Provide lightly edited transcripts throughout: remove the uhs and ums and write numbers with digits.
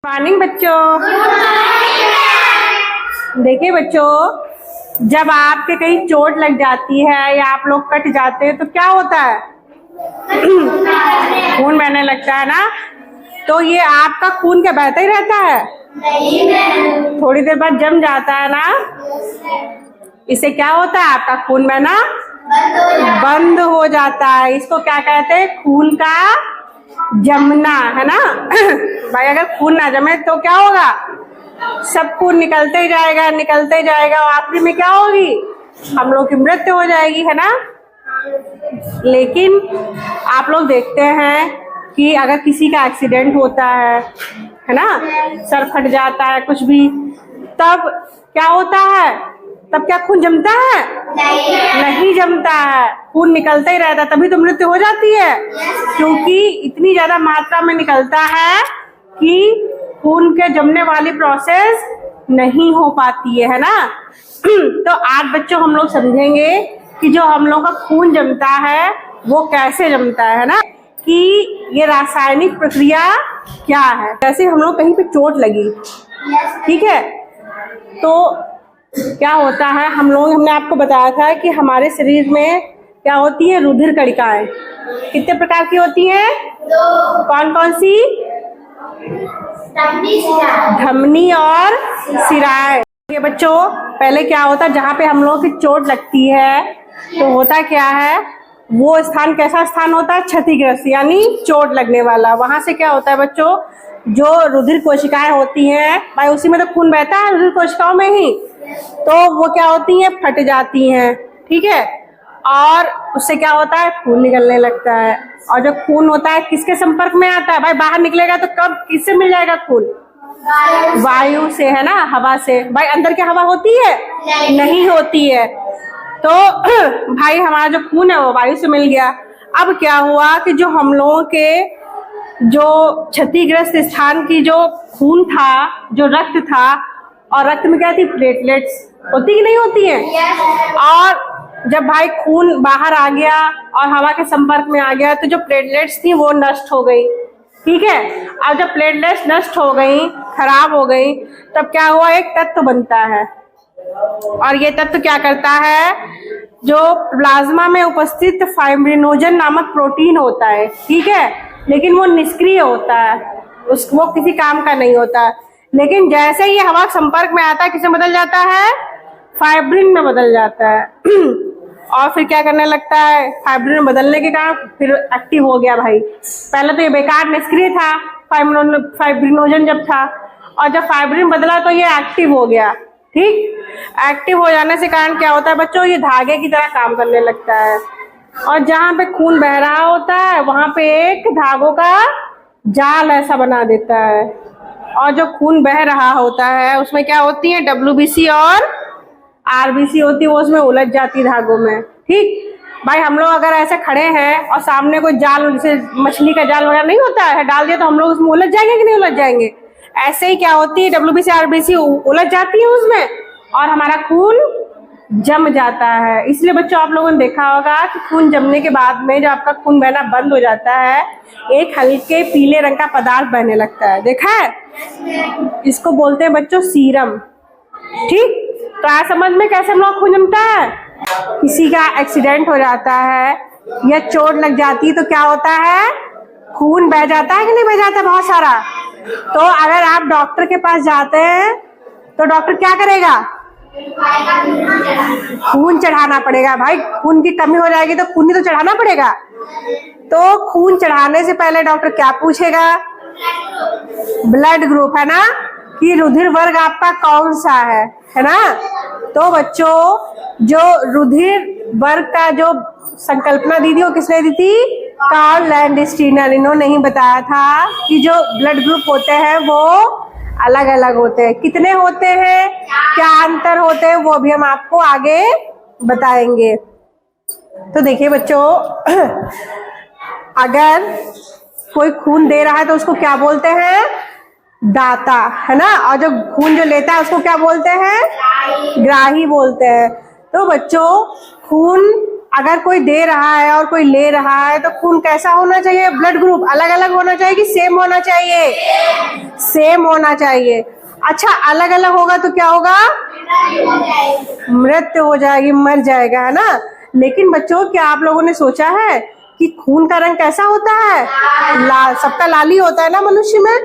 Morning बच्चों। देखिए बच्चों, जब आपके कहीं चोट लग जाती है या आप लोग कट जाते हैं तो क्या होता है? खून बहने लगता है ना। तो ये आपका खून क्या बहता ही रहता है? थोड़ी देर बाद जम जाता है ना। इससे क्या होता है? आपका खून बहना बंद हो जाता है। इसको क्या कहते हैं? खून का जमना, है ना। भाई अगर खून ना जमे तो क्या होगा? सब खून निकलते ही जाएगा और आखिरी में क्या होगी? हम लोग की मृत्यु हो जाएगी, है ना। लेकिन आप लोग देखते हैं कि अगर किसी का एक्सीडेंट होता है ना, सर फट जाता है कुछ भी, तब क्या होता है? तब क्या खून जमता है? नहीं जमता है। खून निकलता ही रहता है, तभी तो मृत्यु हो जाती है। क्योंकि इतनी ज्यादा मात्रा में निकलता है कि खून के जमने वाली प्रोसेस नहीं हो पाती है ना। तो आज बच्चों हम लोग समझेंगे कि जो हम लोग का खून जमता है वो कैसे जमता है ना, कि ये रासायनिक प्रक्रिया क्या है। जैसे हम लोग कहीं पे चोट लगी, ठीक है, तो क्या होता है, हमने आपको बताया था कि हमारे शरीर में क्या होती है? रुधिर कणिकाएं। कितने प्रकार की होती हैं? कौन कौन सी? धमनी और शिराएं। ये बच्चों, पहले क्या होता है, जहाँ पे हम लोगों की चोट लगती है तो होता क्या है, वो स्थान कैसा स्थान होता है? क्षतिग्रस्त, यानी चोट लगने वाला। वहां से क्या होता है बच्चों, जो रुधिर कोशिकाएं होती हैं, भाई उसी में तो खून बहता है, रुधिर कोशिकाओं में ही, तो वो क्या होती हैं? फट जाती हैं, ठीक है। और उससे क्या होता है? खून निकलने लगता है। और जो खून होता है किसके संपर्क में आता है? भाई बाहर निकलेगा तो कब किससे मिल जाएगा खून? वायु से, है ना, हवा से। भाई अंदर की हवा होती है? नहीं होती है। तो भाई हमारा जो खून है वो वायु से मिल गया। अब क्या हुआ कि जो हम लोगों के जो क्षतिग्रस्त स्थान की जो खून था, जो रक्त था, और रक्त में क्या थी? प्लेटलेट्स होती कि नहीं होती है। और जब भाई खून बाहर आ गया और हवा के संपर्क में आ गया तो जो प्लेटलेट्स थी वो नष्ट हो गई, ठीक है। अब जब प्लेटलेट्स नष्ट हो गई, खराब हो गई, तब क्या हुआ? एक तत्व बनता है। और ये तत्व क्या करता है? जो प्लाज्मा में उपस्थित फाइब्रिनोजन नामक प्रोटीन होता है, ठीक है, लेकिन वो निष्क्रिय होता है, वो किसी काम का नहीं होता। लेकिन जैसे ही हवा संपर्क में आता है, किसे बदल जाता है? फाइब्रिन में बदल जाता है। और फिर क्या करने लगता है? फाइब्रिन में बदलने के कारण फिर एक्टिव हो गया भाई। पहले तो ये बेकार निष्क्रिय था फाइब्रिनोजन जब था, और जब फाइब्रिन बदला तो ये एक्टिव हो गया, ठीक। एक्टिव हो जाने से कारण क्या होता है बच्चों? ये धागे की तरह काम करने लगता है। और जहाँ पे खून बह रहा होता है वहां पे एक धागों का जाल ऐसा बना देता है। और जो खून बह रहा होता है उसमें क्या होती है? WBC और RBC होती है, वो उसमें उलझ जाती धागों में, ठीक। भाई हम लोग अगर ऐसे खड़े हैं और सामने कोई जाल, जैसे मछली का जाल वगैरह नहीं होता है, डाल दिया तो हम लोग उसमें उलझ जाएंगे कि नहीं उलझ जाएंगे? ऐसे ही क्या होती है? WBC RBC उलझ जाती है उसमें और हमारा खून जम जाता है। इसलिए बच्चों आप लोगों ने देखा होगा कि खून जमने के बाद में जब आपका खून बहना बंद हो जाता है, एक हल्के पीले रंग का पदार्थ बहने लगता है, देखा है? इसको बोलते हैं बच्चों सीरम, ठीक। तो आज समझ में कैसे हम लोग खून जमता है। किसी का एक्सीडेंट हो जाता है या चोट लग जाती है तो क्या होता है? खून बह जाता है कि नहीं बह जाता है? बहुत सारा। तो अगर आप डॉक्टर के पास जाते हैं तो डॉक्टर क्या करेगा? खून चढ़ाना पड़ेगा। भाई खून की कमी हो जाएगी तो खून ही तो चढ़ाना पड़ेगा। तो खून चढ़ाने से पहले डॉक्टर क्या पूछेगा? ब्लड ग्रुप, है ना, कि रुधिर वर्ग आपका कौन सा है ना। तो बच्चों जो रुधिर वर्ग का जो संकल्पना दी थी वो किसने दी थी? Karl Landsteiner. इन्होंने ही बताया था कि जो ब्लड ग्रुप होते हैं वो अलग अलग होते हैं। कितने होते हैं, क्या अंतर होते हैं, वो भी हम आपको आगे बताएंगे। तो देखिए बच्चों, अगर कोई खून दे रहा है तो उसको क्या बोलते हैं? दाता, है ना। और जो खून जो लेता है उसको क्या बोलते हैं? ग्राही बोलते हैं। तो बच्चों खून अगर कोई दे रहा है और कोई ले रहा है तो खून कैसा होना चाहिए? ब्लड ग्रुप अलग अलग होना चाहिए कि सेम होना चाहिए? सेम होना चाहिए। अच्छा, अलग अलग होगा तो क्या होगा? मृत्यु हो जाएगी, मर जाएगा, है ना। लेकिन बच्चों, क्या आप लोगों ने सोचा है कि खून का रंग कैसा होता है? लाल। सबका लाल ही होता है ना मनुष्य में।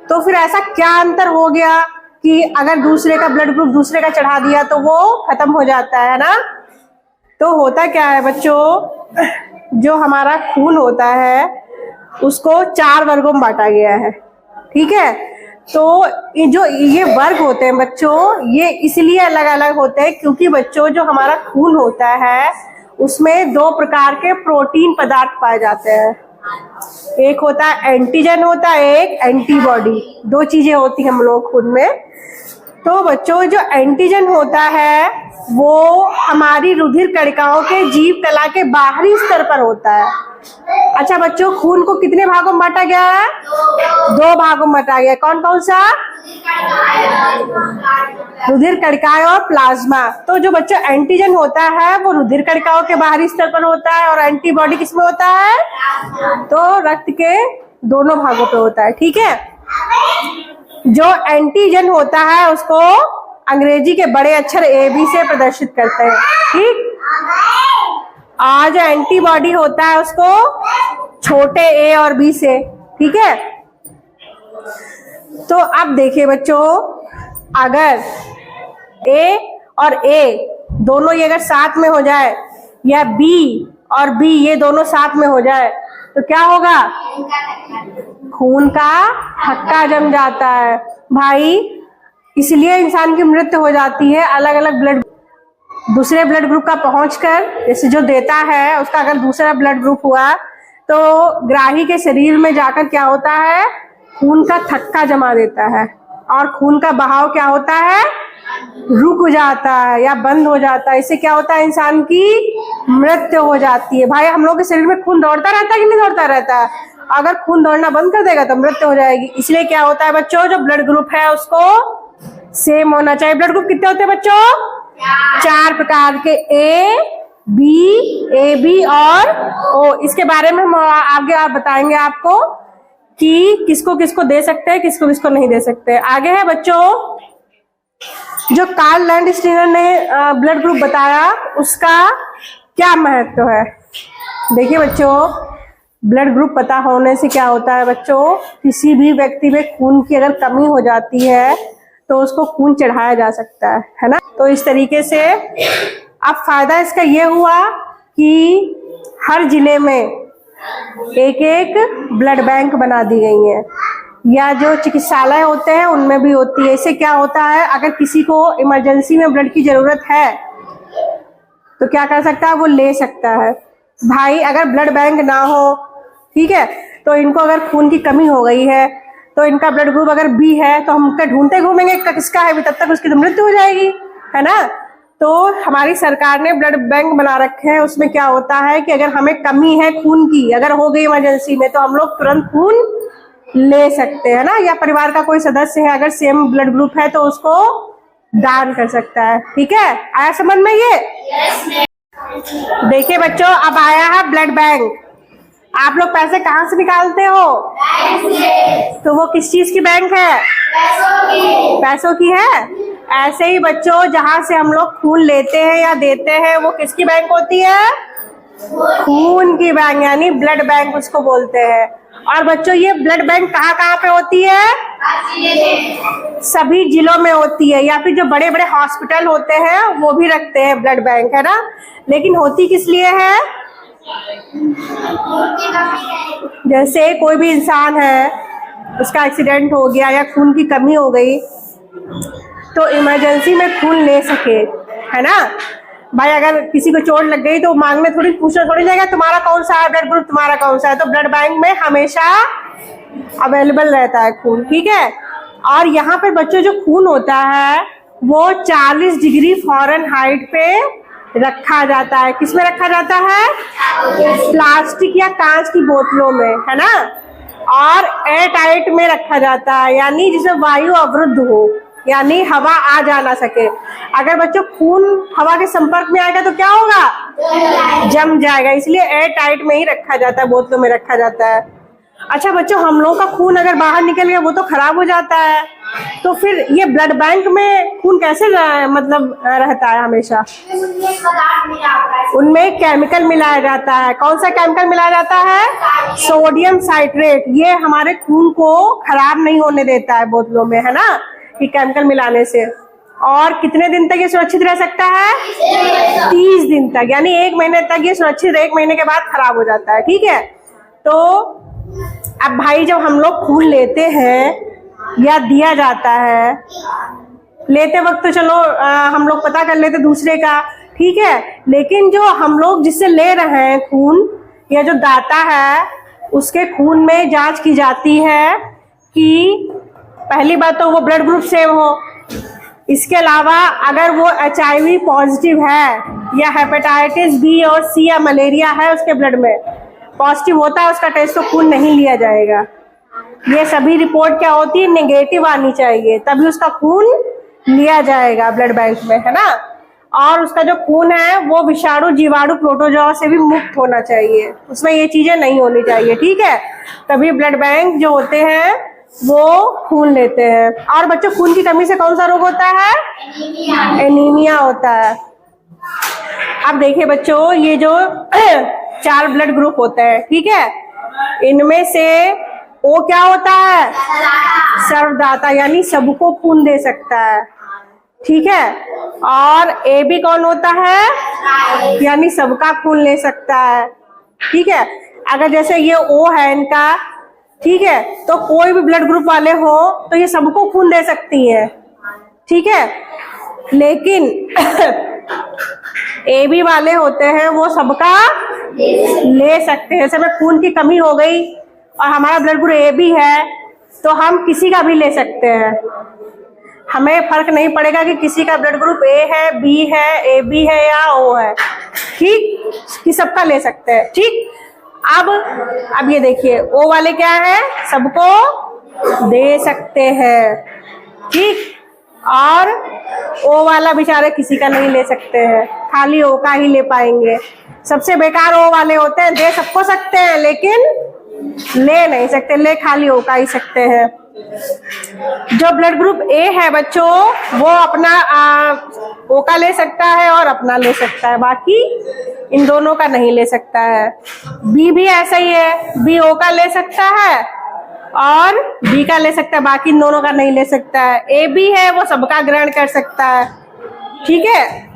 तो फिर ऐसा क्या अंतर हो गया कि अगर दूसरे का ब्लड ग्रुप दूसरे का चढ़ा दिया तो वो खत्म हो जाता है ना। तो होता क्या है बच्चों, जो हमारा खून होता है उसको 4 वर्गों में बांटा गया है, ठीक है। तो ये वर्ग होते हैं बच्चों, ये इसलिए अलग अलग होते हैं क्योंकि बच्चों जो हमारा खून होता है उसमें 2 प्रकार के प्रोटीन पदार्थ पाए जाते हैं। एक होता है एंटीजन, होता है एक एंटीबॉडी। 2 चीजें होती हैं हम लोग खून में। तो बच्चों, जो एंटीजन होता है वो हमारी रुधिर कणिकाओं के जीव कला के बाहरी स्तर पर होता है। अच्छा बच्चों, खून को कितने भागों में बांटा गया है? 2 भागों में बांटा गया है। कौन कौन सा? रुधिर कणिकाएं और प्लाज्मा। तो जो बच्चों एंटीजन होता है वो रुधिर कणिकाओं के बाहरी स्तर पर होता है और एंटीबॉडी किसमें होता है? तो रक्त के दोनों भागों पे होता है, ठीक है। जो एंटीजन होता है उसको अंग्रेजी के बड़े अक्षर AB से प्रदर्शित करते हैं, ठीक। और जो एंटीबॉडी होता है उसको छोटे A और B से, ठीक है। तो अब देखिए बच्चों, अगर A और A दोनों ये अगर साथ में हो जाए या B और B ये दोनों साथ में हो जाए तो क्या होगा? खून का थक्का जम जाता है भाई। इसलिए इंसान की मृत्यु हो जाती है। अलग अलग ब्लड, दूसरे ब्लड ग्रुप का पहुंचकर, जैसे जो देता है उसका अगर दूसरा ब्लड ग्रुप हुआ तो ग्राही के शरीर में जाकर क्या होता है? खून का थक्का जमा देता है और खून का बहाव क्या होता है? रुक जाता है या बंद हो जाता है। इससे क्या होता है? इंसान की मृत्यु हो जाती है। भाई, हम लोग के शरीर में खून दौड़ता रहता है कि नहीं दौड़ता रहता है? अगर खून दौड़ना बंद कर देगा तो मृत्यु हो जाएगी। इसलिए क्या होता है बच्चों, जो ब्लड ग्रुप है उसको सेम होना चाहिए। ब्लड ग्रुप कितने होते हैं बच्चों? 4 प्रकार के, A, B, AB और O। इसके बारे में हम आगे आप बताएंगे आपको कि किसको किसको दे सकते हैं, किसको किसको नहीं दे सकते। आगे है बच्चों, जो कार्ल लैंडस्टीनर ने ब्लड ग्रुप बताया उसका क्या महत्व है। देखिए बच्चों, ब्लड ग्रुप पता होने से क्या होता है बच्चों, किसी भी व्यक्ति में खून की अगर कमी हो जाती है तो उसको खून चढ़ाया जा सकता है ना। तो इस तरीके से अब फायदा इसका ये हुआ कि हर जिले में एक एक ब्लड बैंक बना दी गई है, या जो चिकित्सालय होते हैं उनमें भी होती है। इससे क्या होता है, अगर किसी को इमरजेंसी में ब्लड की जरूरत है तो क्या कर सकता है? वो ले सकता है। भाई, अगर ब्लड बैंक ना हो, ठीक है, तो इनको अगर खून की कमी हो गई है तो इनका ब्लड ग्रुप अगर B है तो हम ढूंढते घूमेंगे किसका है, तब तक उसकी तो मृत्यु हो जाएगी, है ना। तो हमारी सरकार ने ब्लड बैंक बना रखे हैं। उसमें क्या होता है कि अगर हमें कमी है खून की, अगर हो गई इमरजेंसी में, तो हम लोग तुरंत खून ले सकते हैं ना। या परिवार का कोई सदस्य है अगर सेम ब्लड ग्रुप है तो उसको दान कर सकता है, ठीक है। आया समझ में ये? देखिए बच्चों, अब आया है ब्लड बैंक। आप लोग पैसे कहाँ से निकालते हो? तो वो किस चीज की बैंक है? पैसों की है। ऐसे ही बच्चों, जहाँ से हम लोग खून लेते हैं या देते हैं वो किसकी बैंक होती है? खून की बैंक, यानी ब्लड बैंक उसको बोलते हैं। और बच्चों, ये ब्लड बैंक कहाँ कहाँ पे होती है? सभी जिलों में होती है, या फिर जो बड़े बड़े हॉस्पिटल होते हैं वो भी रखते हैं ब्लड बैंक, है ना। लेकिन होती किस लिए है? जैसे कोई भी इंसान है, उसका एक्सीडेंट हो गया या खून की कमी हो गई तो इमरजेंसी में खून ले सके, है ना। भाई, अगर किसी को चोट लग गई तो मांगने थोड़ी, पूछना थोड़ी जाएगा तुम्हारा कौन सा है ब्लड ग्रुप, तुम्हारा कौन सा है। तो ब्लड बैंक में हमेशा अवेलेबल रहता है खून, ठीक है। और यहाँ पर बच्चों जो खून होता है वो 40 डिग्री फ़ारेनहाइट पे रखा जाता है। किसमें रखा जाता है? प्लास्टिक या कांच की बोतलों में, है ना। और एयर टाइट में रखा जाता है, यानी जिसमें वायु अवरुद्ध हो, यानी हवा आ जा ना सके। अगर बच्चों खून हवा के संपर्क में आएगा तो क्या होगा, जम जाएगा, इसलिए एयर टाइट में ही रखा जाता है, बोतलों में रखा जाता है। अच्छा बच्चों, हम लोगों का खून अगर बाहर निकल गया वो तो खराब हो जाता है, तो फिर ये ब्लड बैंक में खून कैसे मतलब रहता है हमेशा? उनमें केमिकल मिलाया जाता है। कौन सा केमिकल मिलाया जाता है? Sodium citrate. ये हमारे खून को खराब नहीं होने देता है बोतलों में, है ना, ये केमिकल मिलाने से। और कितने दिन तक ये सुरक्षित रह सकता है? 30 दिन तक, यानी 1 महीने तक ये सुरक्षित, 1 महीने के बाद खराब हो जाता है। ठीक है, तो अब भाई जब हम लोग खून लेते हैं या दिया जाता है, लेते वक्त तो चलो हम लोग पता कर लेते दूसरे का, ठीक है, लेकिन जो हम लोग जिससे ले रहे हैं खून या जो दाता है उसके खून में जांच की जाती है कि पहली बात तो वो ब्लड ग्रुप सेम हो, इसके अलावा अगर वो HIV पॉजिटिव है या हेपेटाइटिस B और C या मलेरिया है उसके ब्लड में पॉजिटिव होता है, उसका टेस्ट तो खून नहीं लिया जाएगा। ये सभी रिपोर्ट क्या होती है, नेगेटिव आनी चाहिए, तभी उसका खून लिया जाएगा ब्लड बैंक में, है ना। और उसका जो खून है वो विषाणु, जीवाणु, प्रोटोजोआ से भी मुक्त होना चाहिए, उसमें ये चीजें नहीं होनी चाहिए। ठीक है, तभी ब्लड बैंक जो होते हैं वो खून लेते हैं। और बच्चों, खून की कमी से कौन सा रोग होता है? एनीमिया होता है। अब देखिए बच्चों, ये जो 4 ब्लड ग्रुप होते हैं, ठीक है, इनमें से O क्या होता है? सर्वदाता, यानी सबको खून दे सकता है। ठीक है, और AB कौन होता है? यानी सबका खून ले सकता है। ठीक है, अगर जैसे ये O है इनका, ठीक है, तो कोई भी ब्लड ग्रुप वाले हो तो ये सबको खून दे सकती है। ठीक है, लेकिन AB वाले होते हैं वो सबका ले सकते हैं। जैसे में खून की कमी हो गई और हमारा ब्लड ग्रुप AB है तो हम किसी का भी ले सकते हैं, हमें फर्क नहीं पड़ेगा कि किसी का ब्लड ग्रुप A है, B है, AB है या O है, ठीक, कि सबका ले सकते हैं। ठीक, अब ये देखिए, O वाले क्या है? सबको दे सकते हैं। ठीक, और O वाला बेचारे किसी का नहीं ले सकते हैं, खाली O का ही ले पाएंगे। सबसे बेकार O वाले होते हैं, दे सबको सकते हैं लेकिन ले नहीं सकते, ले खाली O का ही सकते हैं। जो ब्लड ग्रुप A है बच्चों, वो अपना O का ले सकता है और अपना ले सकता है, बाकी इन दोनों का नहीं ले सकता है। B भी ऐसा ही है, B O का ले सकता है और B का ले सकता है, बाकी इन दोनों का नहीं ले सकता है। AB है वो सबका ग्रहण कर सकता है। ठीक है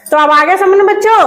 तो अब आगे समझना बच्चों।